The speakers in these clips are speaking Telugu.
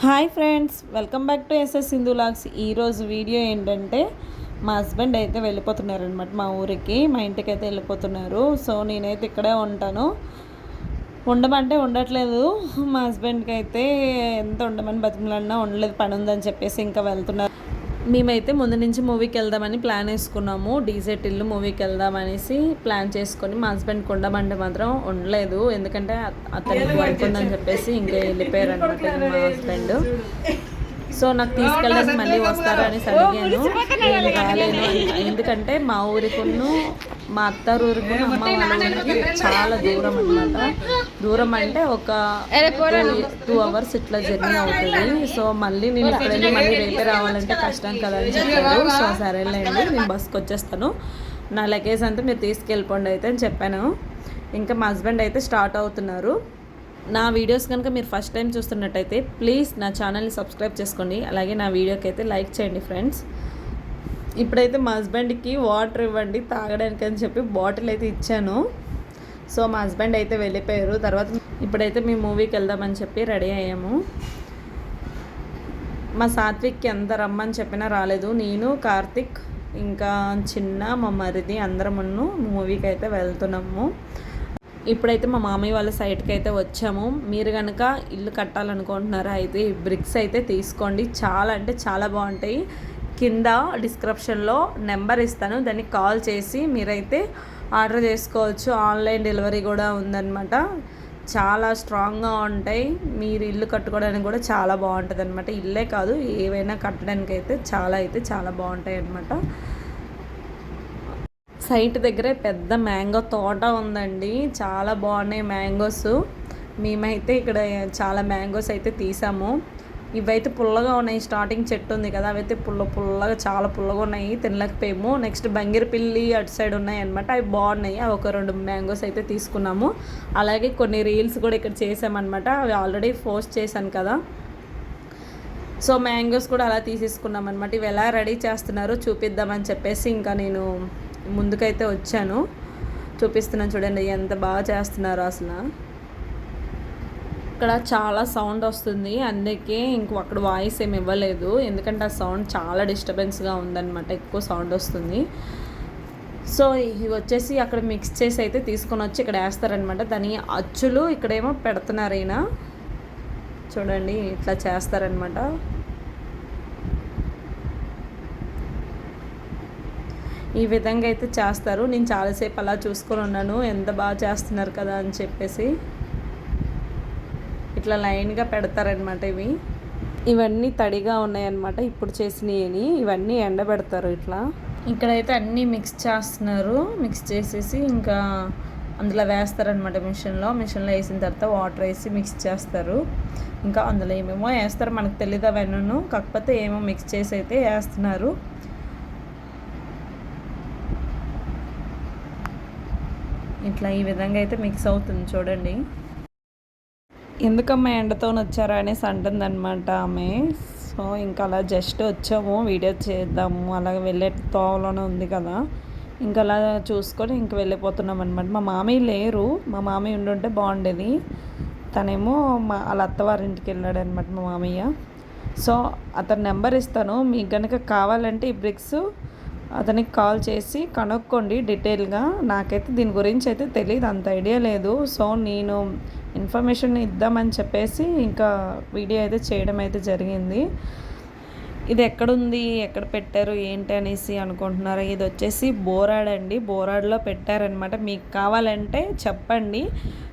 Hi friends, welcome back to SS Sindhu logs. ఈరోజు వీడియో ఏంటంటే మా హస్బెండ్ అయితే వెళ్ళిపోతున్నారనమాట మా ఊరికి, మా ఇంటికి అయితే వెళ్ళిపోతున్నారు. సో నేనైతే ఇక్కడే ఉంటాను. ఉండమంటే ఉండట్లేదు. మా హస్బెండ్కి అయితే ఎంత ఉండమని బతిమలన్నా ఉండలేదు, పని ఉందని చెప్పేసి ఇంకా వెళ్తున్నారు. మేమైతే ముందు నుంచి మూవీకి వెళ్దామని ప్లాన్ వేసుకున్నాము. డీజెట్ ఇల్లు మూవీకి వెళ్దామనేసి ప్లాన్ చేసుకొని మా హస్బెండ్కి ఉండమంటే మాత్రం ఉండలేదు. ఎందుకంటే అతనికి వర్క్ ఉందని చెప్పేసి ఇంకా వెళ్ళిపోయారు అనమాట మా హస్బెండ్. సో నాకు తీసుకెళ్ళడానికి మళ్ళీ వస్తారా అనేసి అడిగాను. నేను రాలేను, ఎందుకంటే మా ఊరికును మా అత్తారు ఊరికి అమ్మ వాళ్ళ ఊరికి చాలా దూరం అనమాట. దూరం అంటే ఒక 2 hours ఇట్లా జర్నీ అవుతుంది. సో మళ్ళీ నేను ఇక్కడ వెళ్ళి మళ్ళీ రేపే రావాలంటే కష్టం కదా అని చెప్పారు. సో సరేలేండి, నేను బస్కి వచ్చేస్తాను, నా లగేజ్ అంతా మీరు తీసుకెళ్ళిపోండి అయితే అని చెప్పాను. ఇంకా మా హస్బెండ్ అయితే స్టార్ట్ అవుతున్నారు. నా వీడియోస్ కనుక మీరు ఫస్ట్ టైం చూస్తున్నట్టయితే ప్లీజ్ నా ఛానల్ని సబ్స్క్రైబ్ చేసుకోండి, అలాగే నా వీడియోకి అయితే లైక్ చేయండి ఫ్రెండ్స్. ఇప్పుడైతే మా హస్బెండ్కి వాటర్ ఇవ్వండి తాగడానికి అని చెప్పి బాటిల్ అయితే ఇచ్చాను. సో మా హస్బెండ్ అయితే వెళ్ళిపోయారు. తర్వాత ఇప్పుడైతే మేము మూవీకి వెళ్దామని చెప్పి రెడీ అయ్యాము. మా సాత్విక్కి ఎంత రమ్మని చెప్పినా రాలేదు. నేను, కార్తిక్, ఇంకా చిన్న మా మరిది అందరమును మూవీకి అయితే వెళ్తున్నాము. ఇప్పుడైతే మా మామయ్య వాళ్ళ సైట్కి అయితే వచ్చాము. మీరు కనుక ఇల్లు కట్టాలనుకుంటున్నారా అయితే ఈ బ్రిక్స్ అయితే తీసుకోండి, చాలా అంటే చాలా బాగుంటాయి. కింద డిస్క్రిప్షన్లో నెంబర్ ఇస్తాను, దానికి కాల్ చేసి మీరైతే ఆర్డర్ చేసుకోవచ్చు. ఆన్లైన్ డెలివరీ కూడా ఉందన్నమాట. చాలా స్ట్రాంగ్గా ఉంటాయి. మీరు ఇల్లు కట్టుకోవడానికి కూడా చాలా బాగుంటుంది అనమాట. ఇల్లే కాదు, ఏవైనా కట్టడానికి అయితే చాలా బాగుంటాయి అన్నమాట. సైట్ దగ్గరే పెద్ద మ్యాంగో తోట ఉందండి, చాలా బాగున్నాయి మ్యాంగోస్. మేమైతే ఇక్కడ చాలా మ్యాంగోస్ అయితే తీసాము. ఇవైతే పుల్లగా ఉన్నాయి. స్టార్టింగ్ చెట్టు ఉంది కదా, అవైతే పుల్లగా చాలా పుల్లగా ఉన్నాయి, తినలేకపోయాము. నెక్స్ట్ బంగిరపిల్లి అటు సైడ్ ఉన్నాయి అనమాట, అవి బాగున్నాయి. అవి ఒక 2 మ్యాంగోస్ అయితే తీసుకున్నాము. అలాగే కొన్ని రీల్స్ కూడా ఇక్కడ చేసామన్నమాట, అవి ఆల్రెడీ పోస్ట్ చేశాను కదా. సో మ్యాంగోస్ కూడా అలా తీసేసుకున్నాం అనమాట. ఇవి ఎలా రెడీ చేస్తున్నారో చూపిద్దామని చెప్పేసి ఇంకా నేను ముందుకైతే వచ్చాను. చూపిస్తున్నాను చూడండి ఎంత బాగా చేస్తున్నారో అసలు. ఇక్కడ చాలా సౌండ్ వస్తుంది, అందుకే ఇంకో అక్కడ వాయిస్ ఏమి ఇవ్వలేదు, ఎందుకంటే ఆ సౌండ్ చాలా డిస్టర్బెన్స్గా ఉందన్నమాట, ఎక్కువ సౌండ్ వస్తుంది. సో ఇవి వచ్చేసి అక్కడ మిక్స్ చేసి అయితే తీసుకొని వచ్చి ఇక్కడ వేస్తారనమాట. దాని అచ్చులు ఇక్కడేమో పెడుతున్నారు ఈయన, చూడండి ఇట్లా చేస్తారనమాట. ఈ విధంగా అయితే చేస్తారు. నేను చాలాసేపు అలా చూసుకొని ఉన్నాను, ఎంత బాగా చేస్తున్నారు కదా అని చెప్పేసి. ఇట్లా లైన్గా పెడతారనమాట. ఇవన్నీ తడిగా ఉన్నాయన్నమాట, ఇప్పుడు చేసినవి. ఇవన్నీ ఎండబెడతారు ఇట్లా. ఇక్కడైతే అన్నీ మిక్స్ చేస్తున్నారు. మిక్స్ చేసేసి ఇంకా అందులో వేస్తారనమాట. మిషన్లో వేసిన తర్వాత వాటర్ వేసి మిక్స్ చేస్తారు. ఇంకా అందులో ఏమేమో వేస్తారు, మనకు తెలియదు అవన్నీ, కాకపోతే ఏమో మిక్స్ చేసి అయితే వేస్తున్నారు. ఇట్లా ఈ విధంగా అయితే మిక్స్ అవుతుంది చూడండి. ఎందుకమ్మా ఎండతో వచ్చారా అనేసి అంటుందన్నమాట ఆమె. సో ఇంకా అలా జస్ట్ వచ్చాము, వీడియో చేద్దాము, అలాగే వెళ్ళే తోవలోనే ఉంది కదా, ఇంకా అలా చూసుకొని ఇంక వెళ్ళిపోతున్నాం అనమాట. మా మామయ్య లేరు, మా మామయ్య ఉండుంటే బాగుండేది. తనేమో వాళ్ళ అత్తవారింటికి వెళ్ళాడు అనమాట మా మామయ్య. సో అతని నెంబర్ ఇస్తాను, మీకు కనుక కావాలంటే ఈ బ్రిక్స్ అతనికి కాల్ చేసి కనుక్కోండి డీటెయిల్గా. నాకైతే దీని గురించి అయితే తెలియదు, అంత ఐడియా లేదు. సో నేను ఇన్ఫర్మేషన్ ఇద్దామని చెప్పేసి ఇంకా వీడియో అయితే చేయడం అయితే జరిగింది. ఇది ఎక్కడుంది, ఎక్కడ పెట్టారు ఏంటి అనేసి అనుకుంటున్నారు. ఇది వచ్చేసి బోరాడ్ అండి, బోరాడ్లో పెట్టారనమాట. మీకు కావాలంటే చెప్పండి,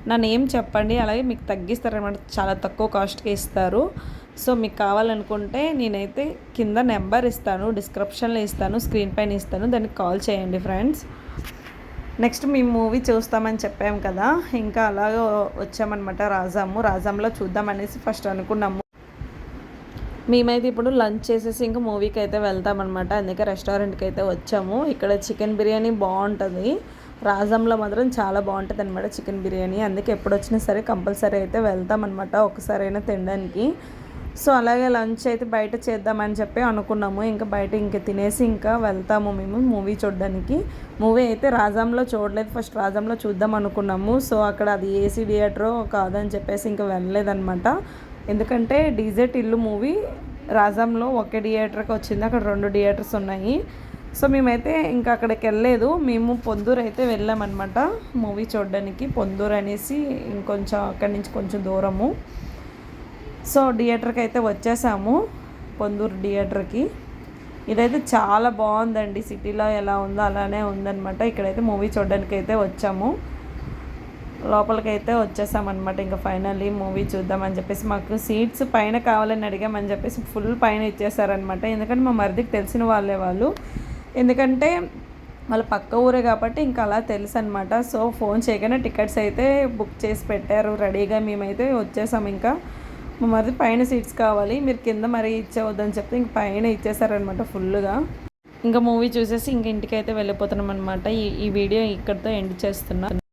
నా నేమ్ చెప్పండి, అలాగే మీకు తగ్గిస్తారనమాట, చాలా తక్కువ కాస్ట్కి ఇస్తారు. సో మీకు కావాలనుకుంటే నేనైతే కింద నెంబర్ ఇస్తాను, డిస్క్రిప్షన్లో ఇస్తాను, స్క్రీన్ పైన ఇస్తాను, దానికి కాల్ చేయండి ఫ్రెండ్స్. నెక్స్ట్ మేము మూవీ చూస్తామని చెప్పాము కదా, ఇంకా అలాగే వచ్చామన్నమాట. రాజాంలో చూద్దామనేసి ఫస్ట్ అనుకున్నాము. మేమైతే ఇప్పుడు లంచ్ చేసేసి ఇంకా మూవీకి అయితే వెళ్తామన్నమాట. అందుకే రెస్టారెంట్కి అయితే వచ్చాము. ఇక్కడ చికెన్ బిర్యానీ బాగుంటుంది, రాజంలో మాత్రం చాలా బాగుంటుంది అనమాట చికెన్ బిర్యానీ. అందుకే ఎప్పుడు వచ్చినా సరే కంపల్సరీ అయితే వెళ్తామన్నమాట ఒకసారైనా తినడానికి. సో అలాగే లంచ్ అయితే బయట చేద్దామని చెప్పి అనుకున్నాము. ఇంకా బయట ఇంకా తినేసి ఇంకా వెళ్తాము మేము మూవీ చూడడానికి. మూవీ అయితే రాజంలో చూడలేదు, ఫస్ట్ రాజంలో చూద్దాం అనుకున్నాము. సో అక్కడ అది ఏసీ థియేటరో కాదని చెప్పేసి ఇంకా వెళ్ళలేదన్నమాట. ఎందుకంటే డీజే టిల్లు మూవీ రాజాంలో ఒకే థియేటర్కి వచ్చింది, అక్కడ 2 థియేటర్స్ ఉన్నాయి. సో మేమైతే ఇంకా అక్కడికి వెళ్ళలేదు, మేము పొందూరు అయితే వెళ్ళామన్నమాట మూవీ చూడడానికి. పొందూరు అనేసి ఇంకొంచెం అక్కడి నుంచి కొంచెం దూరము. సో థియేటర్కి అయితే వచ్చేసాము, పొందూరు థియేటర్కి. ఇదైతే చాలా బాగుందండి, సిటీలో ఎలా ఉందో అలానే ఉందన్నమాట. ఇక్కడైతే మూవీ చూడడానికి అయితే వచ్చాము, లోపలికి అయితే వచ్చేసామన్నమాట. ఇంకా ఫైనల్లీ మూవీ చూద్దామని చెప్పేసి మాకు సీట్స్ పైన కావాలని అడిగామని చెప్పేసి ఫుల్ పైన ఇచ్చేసారనమాట. ఎందుకంటే మా మరిదికి తెలిసిన వాళ్ళు, ఎందుకంటే వాళ్ళ పక్క ఊరే కాబట్టి ఇంకా అలా తెలుసు అనమాట. సో ఫోన్ చేయగానే టికెట్స్ అయితే బుక్ చేసి పెట్టారు రెడీగా. మేమైతే వచ్చేసాం. ఇంకా మా మరిది పైన సీట్స్ కావాలి, మీరు కింద మరీ ఇచ్చేవద్దని చెప్తే ఇంక పైన ఇచ్చేసారనమాట ఫుల్గా. ఇంకా మూవీ చూసేసి ఇంక ఇంటికి అయితే వెళ్ళిపోతున్నాం అనమాట. ఈ వీడియో ఇక్కడితో ఎండ్ చేస్తున్నాను.